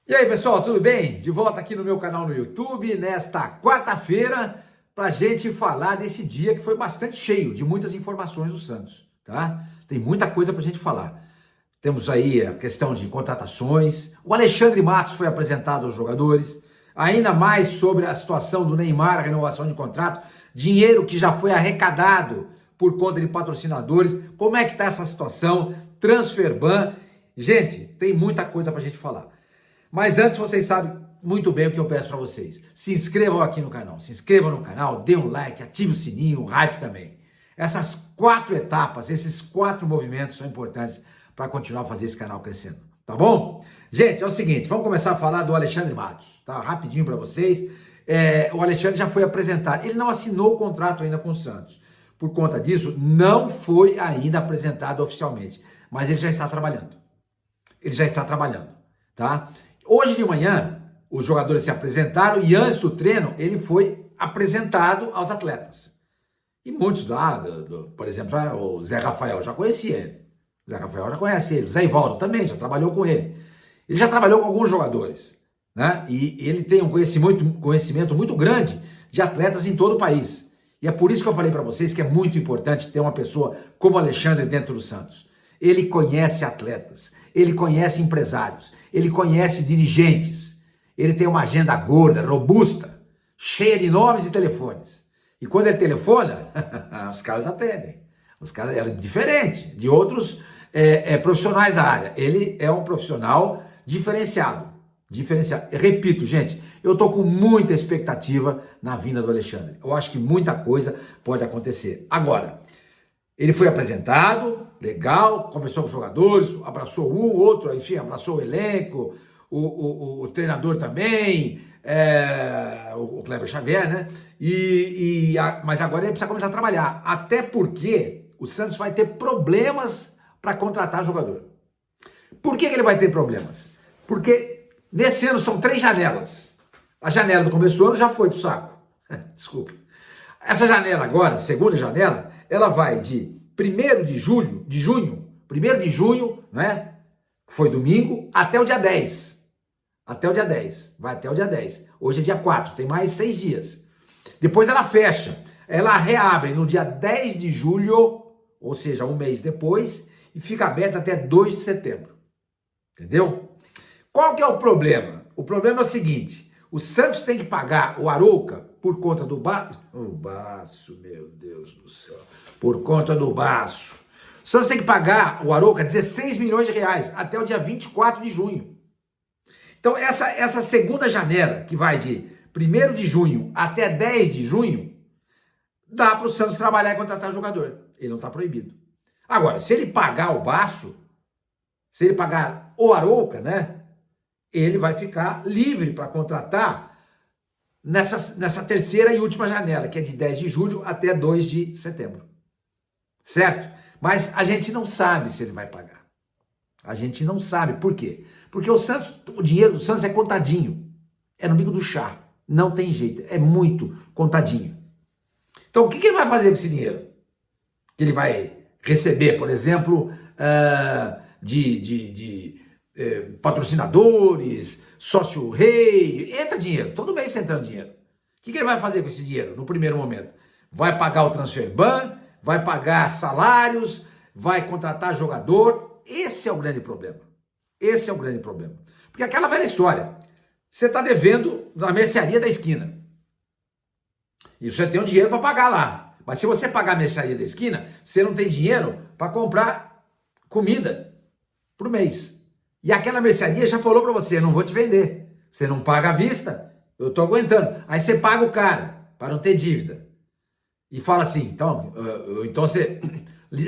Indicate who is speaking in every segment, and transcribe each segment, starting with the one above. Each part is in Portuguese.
Speaker 1: E aí, pessoal, tudo bem? De volta aqui no meu canal no YouTube, nesta quarta-feira, para a gente falar desse dia que foi bastante cheio de muitas informações do Santos, tá? Tem muita coisa para a gente falar. Temos aí a questão de contratações, o Alexandre Matos foi apresentado aos jogadores, ainda mais sobre a situação do Neymar, a renovação de contrato, dinheiro que já foi arrecadado por conta de patrocinadores, como é que está essa situação, transfer ban. Gente, tem muita coisa para a gente falar. Mas antes, vocês sabem muito bem o que eu peço para vocês. Se inscrevam aqui no canal, se inscrevam no canal, dê um like, ative o sininho, o hype também. Essas 4 etapas, esses 4 movimentos são importantes para continuar a fazer esse canal crescendo, tá bom? Gente, é o seguinte, vamos começar a falar do Alexandre Matos, tá? Rapidinho para vocês. O Alexandre já foi apresentado, ele não assinou o contrato ainda com o Santos. Por conta disso, não foi ainda apresentado oficialmente, mas ele já está trabalhando. Ele já está trabalhando, tá? Hoje de manhã, os jogadores se apresentaram e antes do treino, ele foi apresentado aos atletas. E muitos lá, por exemplo, o Zé Rafael já conhecia ele. O Zé Rafael já conhece ele. O Zé Ivaldo também já trabalhou com ele. Ele já trabalhou com alguns jogadores, né? E ele tem um conhecimento muito grande de atletas em todo o país. E é por isso que eu falei para vocês que é muito importante ter uma pessoa como o Alexandre dentro do Santos. Ele conhece atletas, ele conhece empresários, ele conhece dirigentes, ele tem uma agenda gorda, robusta, cheia de nomes e telefones. E quando ele telefona, os caras atendem. Os caras é diferente de outros profissionais da área. Ele é um profissional diferenciado. Repito, gente, eu estou com muita expectativa na vinda do Alexandre. Eu acho que muita coisa pode acontecer. Agora, ele foi apresentado, legal, conversou com os jogadores, abraçou um, outro, enfim, abraçou o elenco, o treinador também, o Kleber Xavier, né? Mas agora ele precisa começar a trabalhar, até porque o Santos vai ter problemas para contratar jogador. Por que ele vai ter problemas? Porque nesse ano são 3 janelas. A janela do começo do ano já foi do saco. Desculpa. Essa janela agora, segunda janela, ela vai de 1º de junho, né? Que foi domingo, até o dia 10. Até o dia 10. Vai até o dia 10. Hoje é dia 4, tem mais 6 dias. Depois ela fecha. Ela reabre no dia 10 de julho, ou seja, um mês depois, e fica aberta até 2 de setembro. Entendeu? Qual que é o problema? O problema é o seguinte, o Santos tem que pagar o Arouca por conta do Baço, meu Deus do céu, por conta do Baço. O Santos tem que pagar o Arouca 16 milhões de reais até o dia 24 de junho. Então essa segunda janela, que vai de 1º de junho até 10 de junho, dá para o Santos trabalhar e contratar jogador. Ele não está proibido. Agora, se ele pagar o Baço, se ele pagar o Arouca, né, ele vai ficar livre para contratar nessa terceira e última janela, que é de 10 de julho até 2 de setembro. Certo? Mas a gente não sabe se ele vai pagar. A gente não sabe. Por quê? Porque o dinheiro do Santos é contadinho. É no bico do chá. Não tem jeito. É muito contadinho. Então, o que ele vai fazer com esse dinheiro? Ele vai receber, por exemplo, patrocinadores, sócio rei, entra dinheiro, todo mês entrando dinheiro. O que ele vai fazer com esse dinheiro no primeiro momento? Vai pagar o transfer ban, vai pagar salários, vai contratar jogador. Esse é o grande problema. Esse é o grande problema. Porque aquela velha história, você está devendo na mercearia da esquina. E você tem um dinheiro para pagar lá. Mas se você pagar a mercearia da esquina, você não tem dinheiro para comprar comida por mês. E aquela mercearia já falou para você, não vou te vender. Você não paga à vista, eu estou aguentando. Aí você paga o cara, para não ter dívida. E fala assim, então você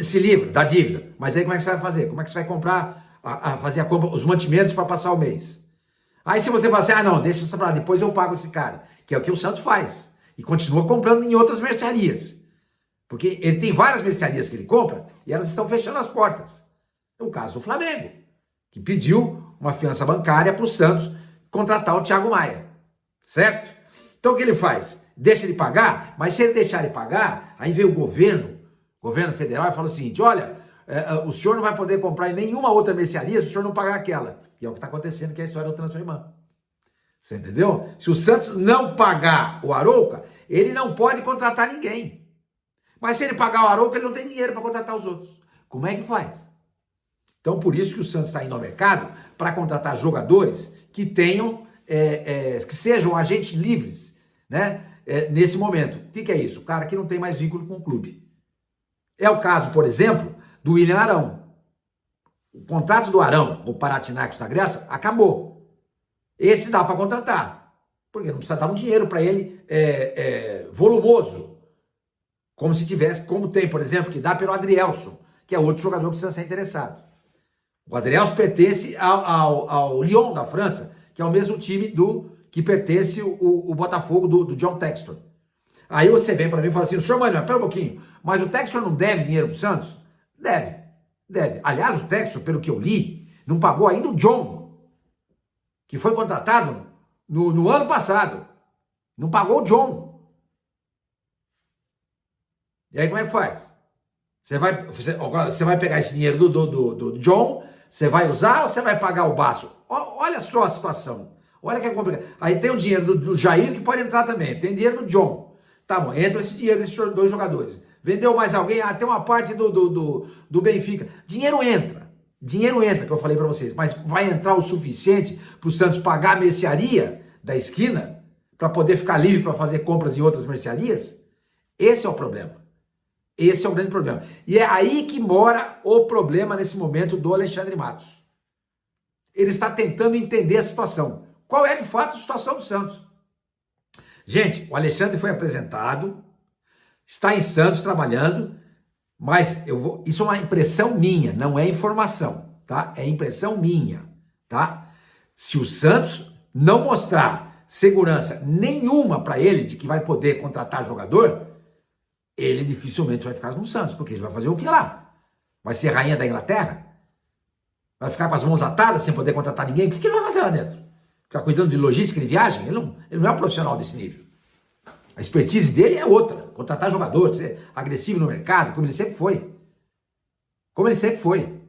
Speaker 1: se livra da dívida. Mas aí como é que você vai fazer? Como é que você vai comprar, fazer a compra, os mantimentos para passar o mês? Aí se você fala assim, não, deixa isso para lá, depois eu pago esse cara. Que é o que o Santos faz. E continua comprando em outras mercearias. Porque ele tem várias mercearias que ele compra e elas estão fechando as portas. É o caso do Flamengo, que pediu uma fiança bancária para o Santos contratar o Thiago Maia, certo? Então o que ele faz? Deixa ele pagar, mas se ele deixar ele pagar, aí vem o governo federal e fala o seguinte, olha, o senhor não vai poder comprar em nenhuma outra mercearia se o senhor não pagar aquela. que é o que está acontecendo, que é a história do transfer. Você entendeu? Se o Santos não pagar o Arouca, ele não pode contratar ninguém. Mas se ele pagar o Arouca, ele não tem dinheiro para contratar os outros. Como é que faz? Então, por isso que o Santos está indo ao mercado para contratar jogadores que tenham, que sejam agentes livres, né? Nesse momento. O que é isso? O cara que não tem mais vínculo com o clube. É o caso, por exemplo, do William Arão. O contrato do Arão, o Panathinaikos da Grécia, acabou. Esse dá para contratar, porque não precisa dar um dinheiro para ele volumoso, como se tivesse, como tem, por exemplo, que dá pelo Adrielson, que é outro jogador que precisa ser interessado. O Adrielson pertence ao Lyon da França, que é o mesmo time que pertence o Botafogo do John Textor. Aí você vem para mim e fala assim, senhor Manuel, pera um pouquinho, mas o Textor não deve dinheiro pro Santos? Deve. Aliás, o Textor, pelo que eu li, não pagou ainda o John, que foi contratado no ano passado. Não pagou o John. E aí como é que faz? Você vai pegar esse dinheiro do John, você vai usar ou você vai pagar o Basso? Olha só a situação. Olha que é complicado. Aí tem o dinheiro do Jair que pode entrar também. Tem dinheiro do John. Tá bom, entra esse dinheiro desses dois jogadores. Vendeu mais alguém? Tem uma parte do Benfica. Dinheiro entra, que eu falei para vocês. Mas vai entrar o suficiente para o Santos pagar a mercearia da esquina para poder ficar livre para fazer compras em outras mercearias? Esse é o problema. Esse é o grande problema. E é aí que mora o problema nesse momento do Alexandre Matos. Ele está tentando entender a situação. Qual é de fato a situação do Santos? Gente, o Alexandre foi apresentado, está em Santos trabalhando, mas isso é uma impressão minha, não é informação, tá? É impressão minha, tá? Se o Santos não mostrar segurança nenhuma para ele de que vai poder contratar jogador, ele dificilmente vai ficar no Santos, porque ele vai fazer o que lá? Vai ser rainha da Inglaterra? Vai ficar com as mãos atadas sem poder contratar ninguém? O que ele vai fazer lá dentro? Ficar cuidando de logística de viagem? Ele não é um profissional desse nível. A expertise dele é outra. Contratar jogador, ser agressivo no mercado, como ele sempre foi.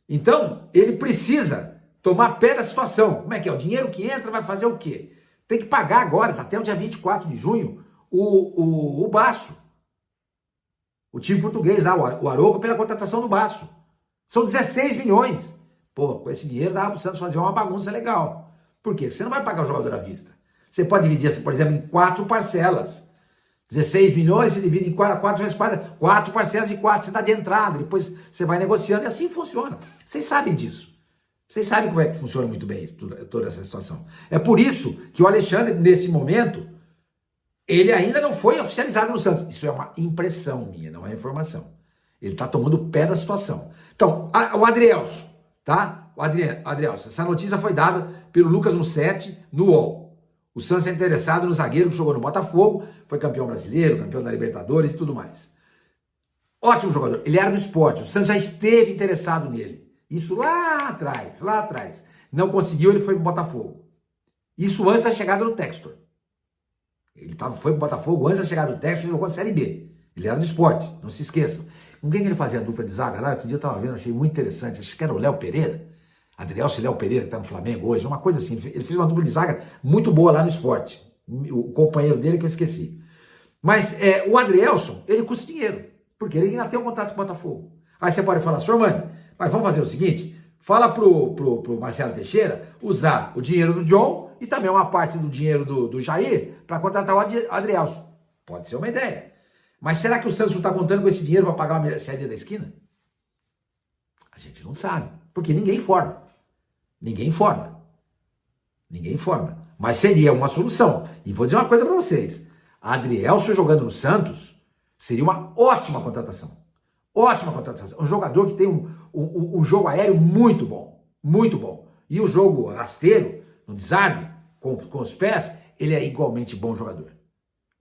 Speaker 1: Então, ele precisa tomar pé da situação. Como é que é? O dinheiro que entra vai fazer o quê? Tem que pagar agora, até o dia 24 de junho, o Basso. O time português lá, o Arouca, pela contratação do Basso. São 16 milhões. Pô, com esse dinheiro dá para o Santos fazer uma bagunça legal. Por quê? Você não vai pagar o jogador à vista. Você pode dividir, por exemplo, em 4 parcelas. 16 milhões, você divide em 4 vezes 4 parcelas de 4, você dá de entrada, depois você vai negociando e assim funciona. Vocês sabem disso. Vocês sabem como é que funciona muito bem toda essa situação. É por isso que o Alexandre, nesse momento, ele ainda não foi oficializado no Santos. Isso é uma impressão minha, não é informação. Ele está tomando pé da situação. Então, o Adrielson, tá? O Adrielson, essa notícia foi dada pelo Lucas Mussetti no UOL. O Santos é interessado no zagueiro que jogou no Botafogo, foi campeão brasileiro, campeão da Libertadores e tudo mais. Ótimo jogador. Ele era do Sport, o Santos já esteve interessado nele. Isso lá atrás. Não conseguiu, ele foi pro Botafogo. Isso antes da chegada do Textor. Ele foi pro Botafogo antes da chegada do Textor e jogou a Série B. Ele era do Sport, não se esqueçam. Com quem que ele fazia a dupla de zaga lá? Outro dia eu estava vendo, achei muito interessante. Acho que era o Léo Pereira. Adrielson e Léo Pereira, que está no Flamengo hoje. Uma coisa assim. Ele fez uma dupla de zaga muito boa lá no Sport. O companheiro dele que eu esqueci. Mas o Adrielson, ele custa dinheiro. Porque ele ainda tem um contrato com o Botafogo. Aí você pode falar, senhor Mani, mas vamos fazer o seguinte, fala pro Marcelo Teixeira usar o dinheiro do John e também uma parte do dinheiro do Jair para contratar o Adrielson. Pode ser uma ideia. Mas será que o Santos não está contando com esse dinheiro para pagar a mercearia da esquina? A gente não sabe. Porque ninguém informa. Mas seria uma solução. E vou dizer uma coisa para vocês. Adrielson jogando no Santos seria uma ótima contratação. Um jogador que tem um jogo aéreo muito bom. E o jogo rasteiro, no desarme, com os pés, ele é igualmente bom jogador.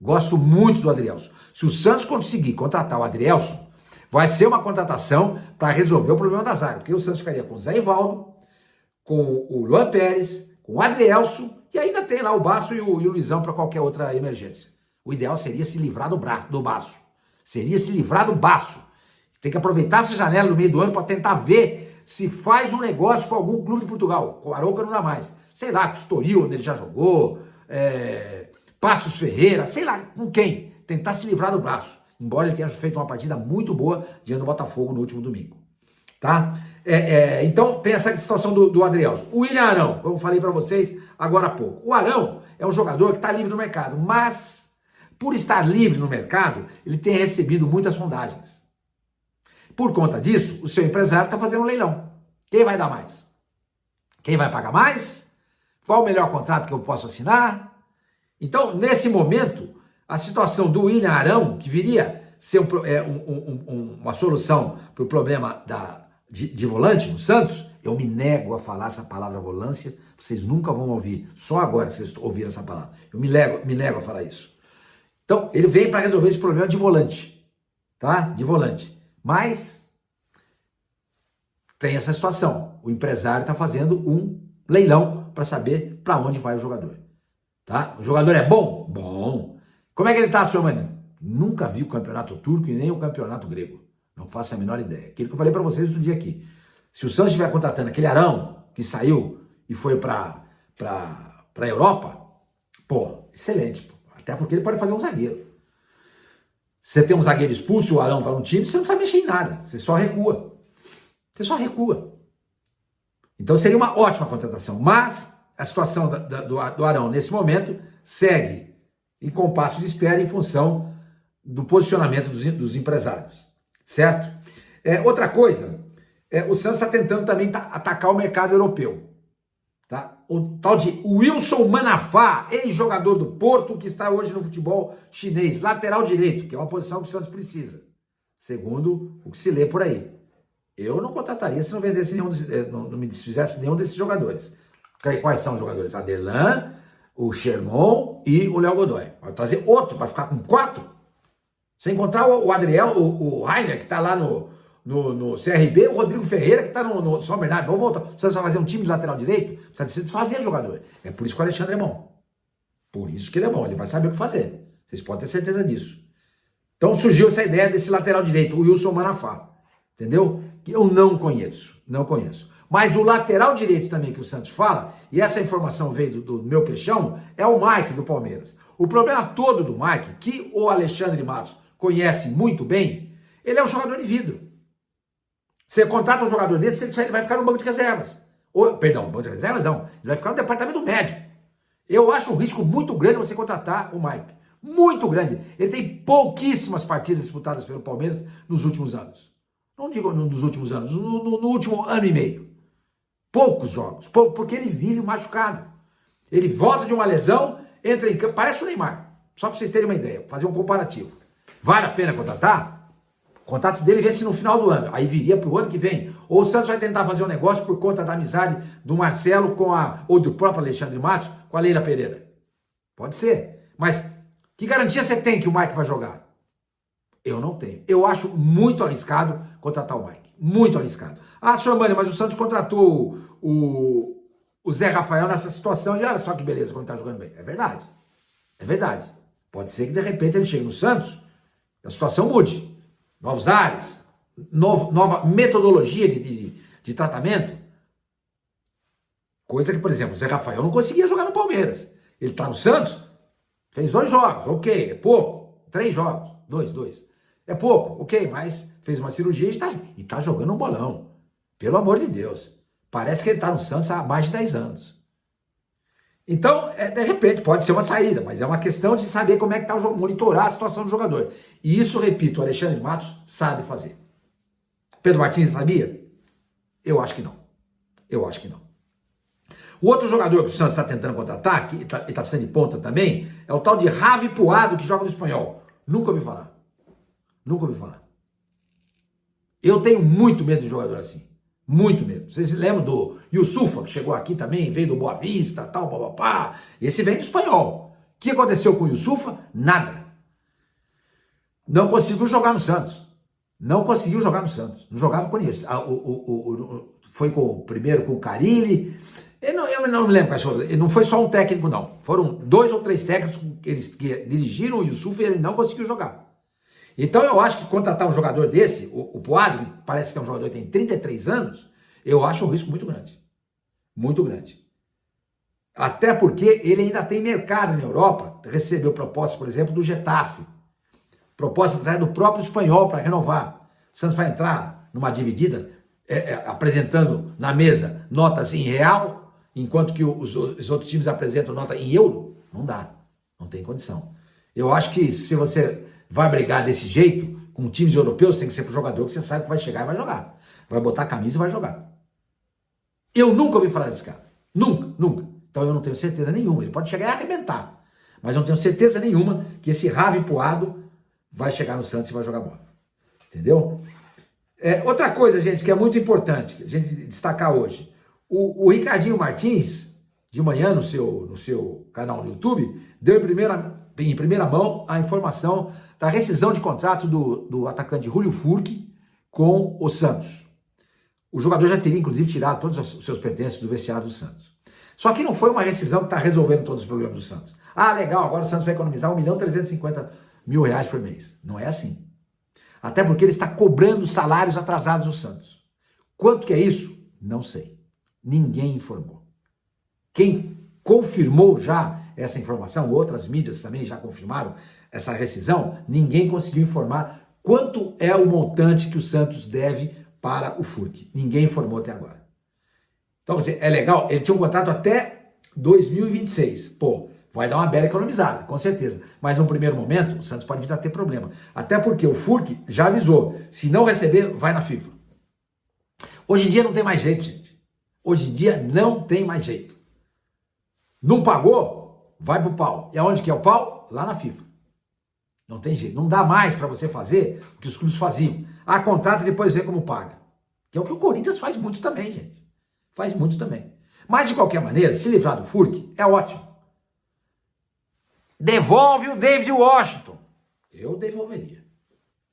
Speaker 1: Gosto muito do Adrielson. Se o Santos conseguir contratar o Adrielson, vai ser uma contratação para resolver o problema da zaga. Porque o Santos ficaria com o Zé Ivaldo, com o Luan Pérez, com o Adrielson, e ainda tem lá o Basso e o Luizão para qualquer outra emergência. O ideal seria se livrar do Basso. Tem que aproveitar essa janela no meio do ano para tentar ver se faz um negócio com algum clube de Portugal. Com o Arouca não dá mais. Sei lá, com o Estoril, onde ele já jogou, Passos Ferreira, sei lá com quem. Tentar se livrar do braço. Embora ele tenha feito uma partida muito boa diante do Botafogo no último domingo. Tá? Então tem essa situação do Adrielson. O William Arão, como eu falei para vocês agora há pouco. O Arão é um jogador que está livre no mercado, mas por estar livre no mercado, ele tem recebido muitas sondagens. Por conta disso, o seu empresário está fazendo um leilão. Quem vai dar mais? Quem vai pagar mais? Qual o melhor contrato que eu posso assinar? Então, nesse momento, a situação do William Arão, que viria ser uma solução para o problema de volante no Santos, eu me nego a falar essa palavra volância, vocês nunca vão ouvir, só agora que vocês ouviram essa palavra. Eu me nego a falar isso. Então, ele veio para resolver esse problema de volante, tá? De volante. Mas tem essa situação. O empresário está fazendo um leilão para saber para onde vai o jogador. Tá? O jogador é bom? Bom. Como é que ele está, senhor Maninho? Nunca vi o campeonato turco e nem o campeonato grego. Não faço a menor ideia. Aquilo que eu falei para vocês outro dia aqui. Se o Santos estiver contratando aquele Arão que saiu e foi para a Europa, pô, excelente. Pô. Até porque ele pode fazer um zagueiro. Você tem um zagueiro expulso, o Arão está no time, você não precisa mexer em nada. Você só recua. Você só recua. Então seria uma ótima contratação. Mas a situação do Arão nesse momento segue em compasso de espera em função do posicionamento dos empresários. Certo? Outra coisa, o Santos está tentando também atacar o mercado europeu. Tá? O tal de Wilson Manafá, ex-jogador do Porto, que está hoje no futebol chinês, lateral direito, que é uma posição que o Santos precisa, segundo o que se lê por aí. Eu não contrataria se não vendesse não me desfizesse nenhum desses jogadores. Quais são os jogadores? Aderlan, o Sherman e o Léo Godoy. Vai trazer outro para ficar com 4? Sem encontrar o Adriel, o Rainer, que está lá no CRB, o Rodrigo Ferreira, que está no São Bernardo. Vamos voltar. Você vai fazer um time de lateral direito? Precisa se desfazer jogador. É por isso que o Alexandre é bom. Por isso que ele é bom. Ele vai saber o que fazer. Vocês podem ter certeza disso. Então surgiu essa ideia desse lateral direito, o Wilson Manafá. Entendeu? Que eu não conheço. Não conheço. Mas o lateral direito também que o Santos fala, e essa informação veio do meu peixão, é o Mike do Palmeiras. O problema todo do Mike, que o Alexandre Matos conhece muito bem, ele é um jogador de vidro. Você contrata um jogador desse, ele vai ficar no banco de reservas. Perdão, banco de reservas não. Ele vai ficar no departamento médico. Eu acho um risco muito grande você contratar o Mike. Muito grande. Ele tem pouquíssimas partidas disputadas pelo Palmeiras nos últimos anos. Não digo nos últimos anos, no último ano e meio. Poucos jogos. Porque ele vive machucado. Ele volta de uma lesão, entra em campo. Parece o Neymar. Só para vocês terem uma ideia. Fazer um comparativo. Vale a pena contratar? O contrato dele vence no final do ano. Aí viria para o ano que vem. Ou o Santos vai tentar fazer um negócio por conta da amizade do Marcelo ou do próprio Alexandre Matos com a Leila Pereira. Pode ser. Mas que garantia você tem que o Mike vai jogar? Eu não tenho. Eu acho muito arriscado contratar o Mike. Muito arriscado. Ah, senhor Mani, mas o Santos contratou o Zé Rafael nessa situação e olha só que beleza como ele está jogando bem. É verdade. É verdade. Pode ser que de repente ele chegue no Santos e a situação mude. Novos ares, nova metodologia de tratamento. Coisa que, por exemplo, o Zé Rafael não conseguia jogar no Palmeiras. Ele está no Santos, fez 2 jogos, ok, é pouco. 3 jogos, 2. É pouco, ok, mas fez uma cirurgia e está jogando um bolão. Pelo amor de Deus. Parece que ele está no Santos há mais de 10 anos. Então, de repente, pode ser uma saída, mas é uma questão de saber como é que está o jogo, monitorar a situação do jogador. E isso, repito, o Alexandre Matos sabe fazer. Pedro Martins sabia? Eu acho que não. Eu acho que não. O outro jogador que o Santos está tentando contratar, que está precisando de ponta também, é o tal de Ravi Puado, que joga no Espanhol. Nunca ouvi falar. Nunca ouvi falar. Eu tenho muito medo de jogador assim. Muito medo. Vocês se lembram do Yusufa, que chegou aqui também, veio do Boa Vista, tal, papapá. Esse vem do Espanhol. O que aconteceu com o Yusufa? Nada. Não conseguiu jogar no Santos. Não conseguiu jogar no Santos. Não jogava com isso. Foi primeiro com o Carille. Eu não me lembro quais foram. Não foi só um técnico, não. Foram 2 ou 3 técnicos que dirigiram o Yusufa e ele não conseguiu jogar. Então eu acho que contratar um jogador desse, o Puado, que parece que é um jogador que tem 33 anos, Eu acho um risco muito grande. Muito grande. Até porque ele ainda tem mercado na Europa. Recebeu proposta, por exemplo, do Getafe. Proposta até do próprio espanhol para renovar. O Santos vai entrar numa dividida, apresentando na mesa notas em real, enquanto que os outros times apresentam nota em euro. Não dá. Não tem condição. Eu acho que se você vai brigar desse jeito, com times europeus, tem que ser pro jogador que você sabe que vai chegar e vai jogar. Vai botar a camisa e vai jogar. Eu nunca ouvi falar desse cara. Nunca, nunca. Então eu não tenho certeza nenhuma. Ele pode chegar e arrebentar. Mas eu não tenho certeza nenhuma que esse Ravi Puado vai chegar no Santos e vai jogar bola. Entendeu? Outra coisa, gente, que é muito importante a gente destacar hoje. O Ricardinho Martins, de manhã no seu canal no YouTube, deu em primeira mão a informação da rescisão de contrato do atacante Julio Furque com o Santos. O jogador já teria, inclusive, tirado todos os seus pertences do vestiário do Santos. Só que não foi uma rescisão que está resolvendo todos os problemas do Santos. Ah, legal, agora o Santos vai economizar R$1.350.000 por mês. Não é assim. Até porque ele está cobrando salários atrasados do Santos. Quanto que é isso? Não sei. Ninguém informou. Quem confirmou já essa informação, outras mídias também já confirmaram essa rescisão, ninguém conseguiu informar quanto é o montante que o Santos deve para o Furque. Ninguém informou até agora. Então, é legal, ele tinha um contrato até 2026. Pô, vai dar uma bela economizada, com certeza. Mas no primeiro momento, o Santos pode vir a ter problema. Até porque o Furque já avisou, se não receber, vai na FIFA. Hoje em dia não tem mais jeito, gente. Hoje em dia não tem mais jeito. Não pagou? Vai pro pau. E aonde que é o pau? Lá na FIFA. Não tem jeito. Não dá mais para você fazer o que os clubes faziam. Ah, contrata e depois vê como paga. Que é o que o Corinthians faz muito também, gente. Faz muito também. Mas, de qualquer maneira, se livrar do Furque é ótimo. Devolve o David Washington. Eu devolveria.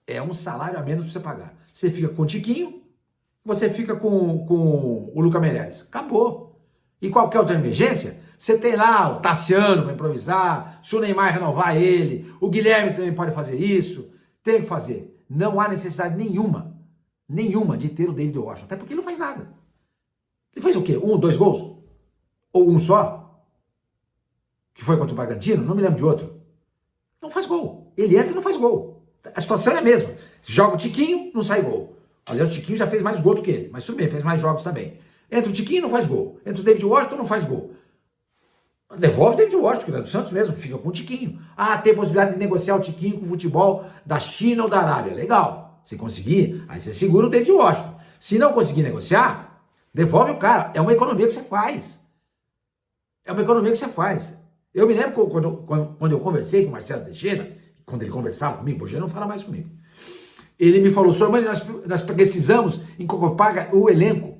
Speaker 1: É um salário a menos para você pagar. Você fica com o Tiquinho, você fica com o Lucas Meirelles. Acabou. E qualquer outra emergência, você tem lá o Tassiano para improvisar, se o Neymar renovar ele, o Guilherme também pode fazer isso. Tem que fazer. Não há necessidade nenhuma de ter o David Washington. Até porque ele não faz nada. Ele fez o quê? 1, 2 gols? Ou um só? Que foi contra o Bragantino? Não me lembro de outro. Não faz gol. Ele entra e não faz gol. A situação é a mesma. Joga o Tiquinho, não sai gol. Aliás, o Tiquinho já fez mais gol do que ele. Mas tudo bem, fez mais jogos também. Entra o Tiquinho, não faz gol. Entra o David Washington, não faz gol. Devolve o David Washington, que é do Santos mesmo, fica com o Tiquinho. Ah, tem possibilidade de negociar o Tiquinho com o futebol da China ou da Arábia. Legal. Se conseguir, aí você segura o David Washington. Se não conseguir negociar, devolve o cara. É uma economia que você faz. É uma economia que você faz. Eu me lembro quando eu conversei com o Marcelo Teixeira, quando ele conversava comigo, hoje ele não fala mais comigo. Ele me falou, senhor, mas nós precisamos incorporar o elenco.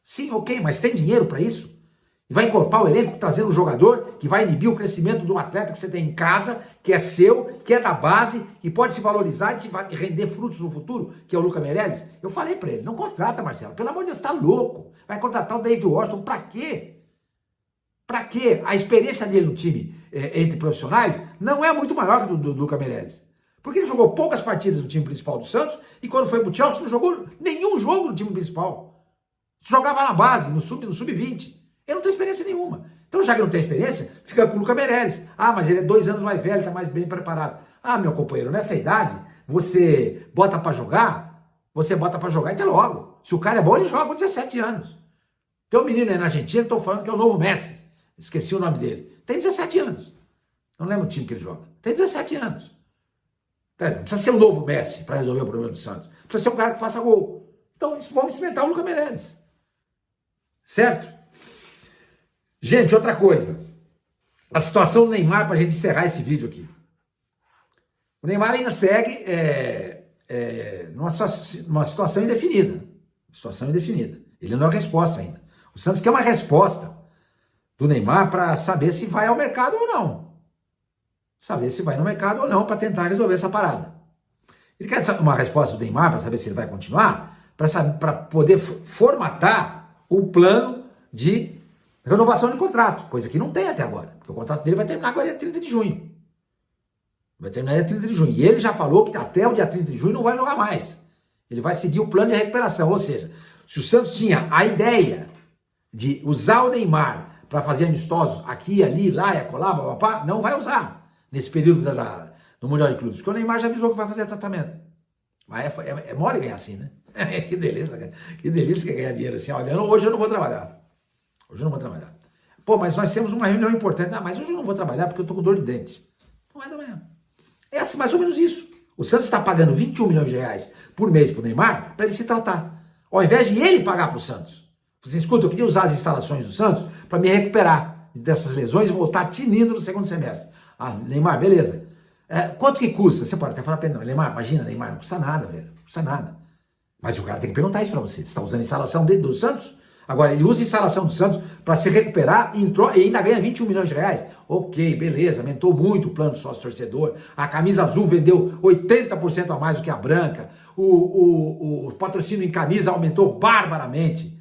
Speaker 1: Sim, ok, mas tem dinheiro para isso? E vai incorporar o elenco trazendo um jogador que vai inibir o crescimento de um atleta que você tem em casa, que é seu, que é da base, e pode se valorizar e te render frutos no futuro, que é o Lucas Meirelles? Eu falei para ele, não contrata, Marcelo, pelo amor de Deus, tá louco. Vai contratar o David Washington, para quê? Para quê? A experiência dele no time entre profissionais não é muito maior que do Lucas Meirelles. Porque ele jogou poucas partidas no time principal do Santos e quando foi pro Chelsea não jogou nenhum jogo no time principal. Jogava na base, no sub-20. Ele não tem experiência nenhuma. Então, já que não tem experiência, fica com o Lucas Meirelles. Ah, mas ele é 2 anos mais velho, está mais bem preparado. Ah, meu companheiro, nessa idade, você bota para jogar e até logo. Se o cara é bom, ele joga com 17 anos. Tem um menino aí na Argentina, estou falando que é o novo Messi. Esqueci o nome dele. Tem 17 anos. Não lembro o time que ele joga. Tem 17 anos. Não precisa ser o novo Messi para resolver o problema do Santos. Precisa ser um cara que faça gol. Então, vamos experimentar o Lucas Meirelles. Certo? Gente, outra coisa. A situação do Neymar, para a gente encerrar esse vídeo aqui. O Neymar ainda segue numa situação indefinida. Situação indefinida. Ele não é resposta ainda. O Santos quer uma resposta do Neymar para saber se vai ao mercado ou não. Saber se vai no mercado ou não para tentar resolver essa parada. Ele quer uma resposta do Neymar para saber se ele vai continuar, para poder formatar o plano de renovação de contrato, coisa que não tem até agora, porque o contrato dele vai terminar agora dia 30 de junho. Vai terminar dia 30 de junho. E ele já falou que até o dia 30 de junho não vai jogar mais. Ele vai seguir o plano de recuperação, ou seja, Se o Santos tinha a ideia de usar o Neymar para fazer amistosos aqui, ali, lá e acolá, papapá, não vai usar nesse período do Mundial de Clubes, porque o Neymar já avisou que vai fazer tratamento. Mas é mole ganhar assim, né? Que beleza, cara. Que delícia que é ganhar dinheiro assim. Olha, hoje eu não vou trabalhar. Hoje eu não vou trabalhar. Pô, mas nós temos uma reunião importante. Ah, mas hoje eu não vou trabalhar porque eu tô com dor de dente. Não vai trabalhar. É assim, mais ou menos isso. O Santos está pagando 21 milhões de reais por mês pro Neymar para ele se tratar. Ao invés de ele pagar pro Santos. Você escuta, eu queria usar as instalações do Santos para me recuperar dessas lesões e voltar tinindo no segundo semestre. Ah, Neymar, beleza. Quanto que custa? Você pode até falar para ele, não, Neymar, imagina, Neymar, não custa nada, velho. Não custa nada. Mas o cara tem que perguntar isso para você. Você está usando a instalação do Santos? Agora, ele usa a instalação do Santos para se recuperar e ainda ganha 21 milhões de reais. Ok, beleza, aumentou muito o plano do sócio-torcedor. A camisa azul vendeu 80% a mais do que a branca. O patrocínio em camisa aumentou barbaramente.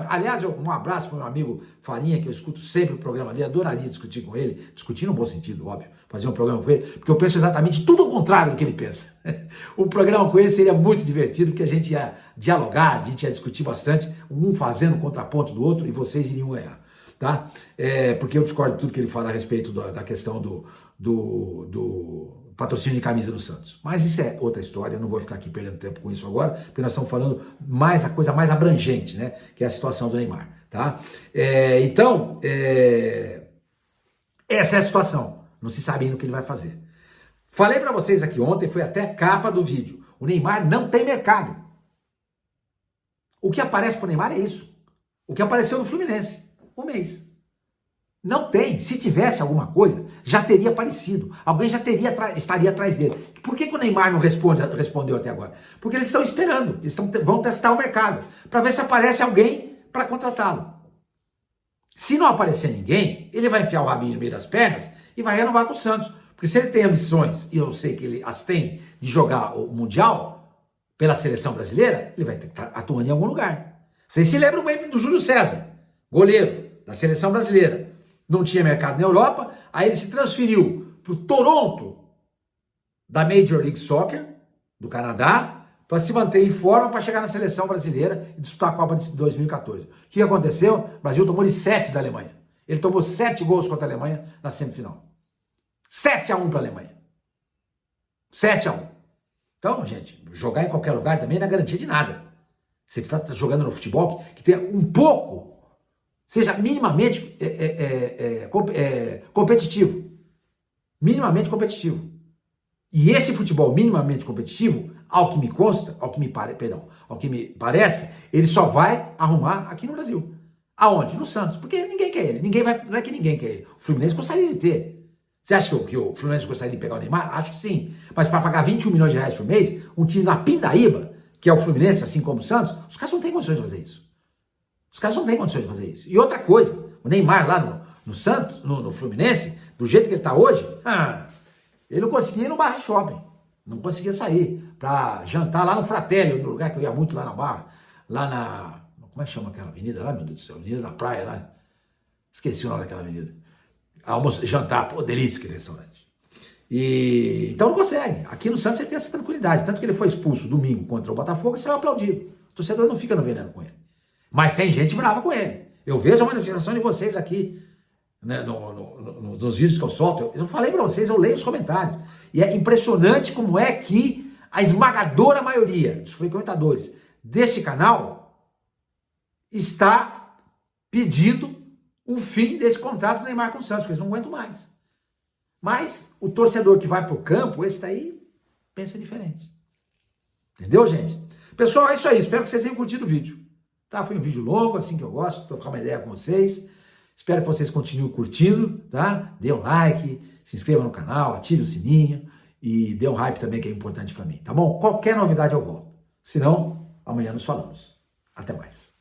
Speaker 1: Aliás, um abraço para o meu amigo Farinha, que eu escuto sempre o programa dele, adoraria discutir com ele, discutir no bom sentido, óbvio, fazer um programa com ele, porque eu penso exatamente tudo ao contrário do que ele pensa. Um programa com ele seria muito divertido, porque a gente ia dialogar, a gente ia discutir bastante, um fazendo contraponto do outro, e vocês iriam ganhar, tá? Porque eu discordo de tudo que ele fala a respeito da questão do patrocínio de camisa do Santos. Mas isso é outra história, eu não vou ficar aqui perdendo tempo com isso agora, porque nós estamos falando a coisa mais abrangente, né? Que é a situação do Neymar, tá? Então, essa é a situação. Não se sabe ainda o que ele vai fazer. Falei para vocês aqui ontem, foi até a capa do vídeo. O Neymar não tem mercado. O que aparece para o Neymar é isso. O que apareceu no Fluminense, um mês. Não tem. Se tivesse alguma coisa, já teria aparecido. Alguém já estaria atrás dele. Por que o Neymar não respondeu até agora? Porque eles estão esperando. Eles vão testar o mercado para ver se aparece alguém para contratá-lo. Se não aparecer ninguém, ele vai enfiar o rabinho no meio das pernas e vai renovar com o Santos. Porque se ele tem ambições, e eu sei que ele as tem, de jogar o Mundial pela seleção brasileira, ele vai ter que estar atuando em algum lugar. Vocês se lembram bem do Júlio César, goleiro da seleção brasileira. Não tinha mercado na Europa, aí ele se transferiu para o Toronto, da Major League Soccer, do Canadá, para se manter em forma para chegar na seleção brasileira e disputar a Copa de 2014. O que aconteceu? O Brasil tomou de 7 da Alemanha. Ele tomou 7 gols contra a Alemanha na semifinal. 7-1 para a Alemanha. 7-1. Então, gente, jogar em qualquer lugar também não é garantia de nada. Você está jogando no futebol que tenha um pouco, seja minimamente competitivo. Minimamente competitivo. E esse futebol minimamente competitivo, ao que me consta, ao que me parece, ele só vai arrumar aqui no Brasil. Aonde? No Santos. Porque ninguém quer ele. Não é que ninguém quer ele. O Fluminense gostaria de ter. Você acha que o Fluminense gostaria de pegar o Neymar? Acho que sim. Mas para pagar 21 milhões de reais por mês, um time na Pindaíba, que é o Fluminense, assim como o Santos, os caras não têm condições de fazer isso. Os caras não têm condições de fazer isso. E outra coisa, o Neymar lá no Santos, no Fluminense, do jeito que ele está hoje, ele não conseguia ir no Barra Shopping. Não conseguia sair para jantar lá no Fratelli, no lugar que eu ia muito lá na Barra. Lá na... Como é que chama aquela avenida lá, meu Deus do céu? Avenida da Praia lá. Esqueci o nome daquela avenida. Almoço, jantar, pô, delícia aquele restaurante. Então não consegue. Aqui no Santos ele tem essa tranquilidade. Tanto que ele foi expulso domingo contra o Botafogo e saiu aplaudido. O torcedor não fica no veneno com ele. Mas tem gente brava com ele. Eu vejo a manifestação de vocês aqui, né, nos vídeos que eu solto. Eu falei para vocês, eu leio os comentários. E é impressionante como é que a esmagadora maioria dos frequentadores deste canal está pedindo um fim desse contrato do Neymar com o Santos, porque eles não aguentam mais. Mas o torcedor que vai para o campo, esse daí pensa diferente. Entendeu, gente? Pessoal, é isso aí. Espero que vocês tenham curtido o vídeo. Tá? Foi um vídeo longo, assim que eu gosto, trocar uma ideia com vocês. Espero que vocês continuem curtindo, tá? Dê um like, se inscreva no canal, ative o sininho e dê um hype também, que é importante para mim, tá bom? Qualquer novidade eu volto. Se não, amanhã nos falamos. Até mais.